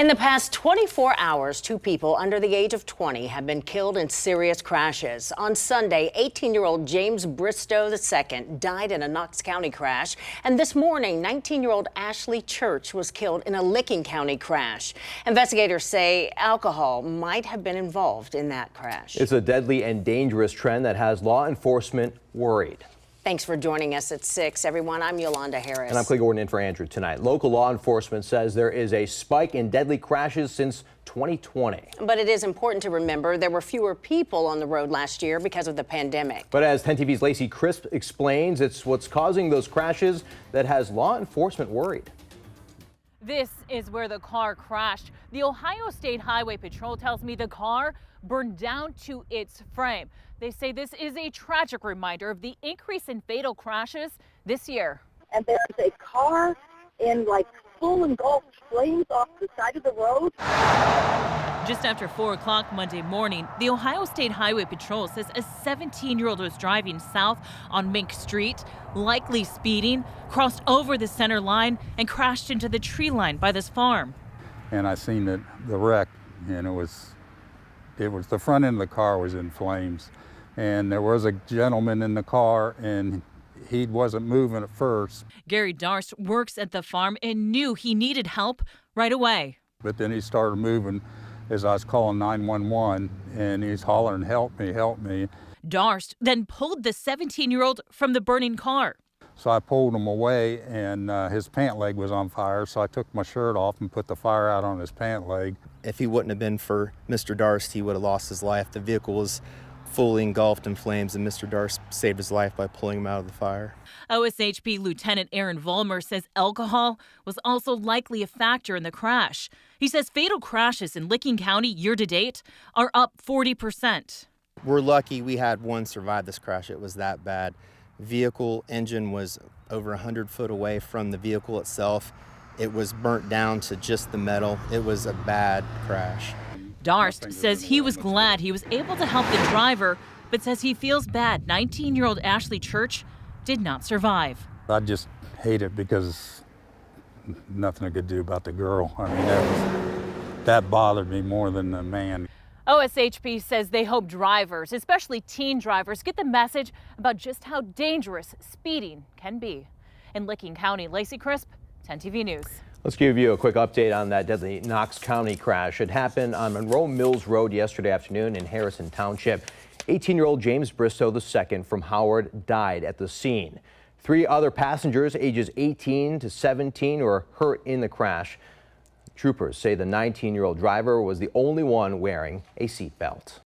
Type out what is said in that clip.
In the past 24 hours, two people under the age of 20 have been killed in serious crashes. On Sunday, 18-year-old James Bristow II died in a Knox County crash. And this morning, 19-year-old Ashley Church was killed in a Licking County crash. Investigators say alcohol might have been involved in that crash. It's a deadly and dangerous trend that has law enforcement worried. Thanks for joining us at 6, everyone. I'm Yolanda Harris. And I'm Clay Gordon in for Andrew tonight. Local law enforcement says there is a spike in deadly crashes since 2020. But it is important to remember there were fewer people on the road last year because of the pandemic. But as 10 TV's Lacey Crisp explains, it's what's causing those crashes that has law enforcement worried. This is where the car crashed. The Ohio State Highway Patrol tells me the car burned down to its frame. They say this is a tragic reminder of the increase in fatal crashes this year. And there's a car in full engulfed flames off the side of the road. Just after 4 o'clock Monday morning, the Ohio State Highway Patrol says a 17-year-old was driving south on Mink Street, likely speeding, crossed over the center line and crashed into the tree line by this farm. And I seen the wreck, and it was the front end of the car was in flames. And there was a gentleman in the car, and he wasn't moving at first. Gary Darst works at the farm and knew he needed help right away. But then he started moving as I was calling 911, and he's hollering, "Help me, help me." Darst then pulled the 17-year-old from the burning car. So I pulled him away, and his pant leg was on fire, so I took my shirt off and put the fire out on his pant leg. If he wouldn't have been for Mr. Darst, he would have lost his life. The vehicle was fully engulfed in flames, and Mr. Darst saved his life by pulling him out of the fire. OSHP Lieutenant Aaron Vollmer says alcohol was also likely a factor in the crash. He says fatal crashes in Licking County year to date are up 40%. We're lucky we had one survive this crash. It was that bad. Vehicle engine was over 100 foot away from the vehicle itself. It was burnt down to just the metal. It was a bad crash. Darst says he was glad he was able to help the driver, but says he feels bad 19-year-old Ashley Church did not survive. I just hate it because nothing I could do about the girl. I mean, that bothered me more than the man. OSHP says they hope drivers, especially teen drivers, get the message about just how dangerous speeding can be. In Licking County, Lacey Crisp, 10 TV News. Let's give you a quick update on that deadly Knox County crash. It happened on Monroe Mills Road yesterday afternoon in Harrison Township. 18-year-old James Bristow II from Howard died at the scene. 3 other passengers ages 18 to 17 were hurt in the crash. Troopers say the 19-year-old driver was the only one wearing a seatbelt.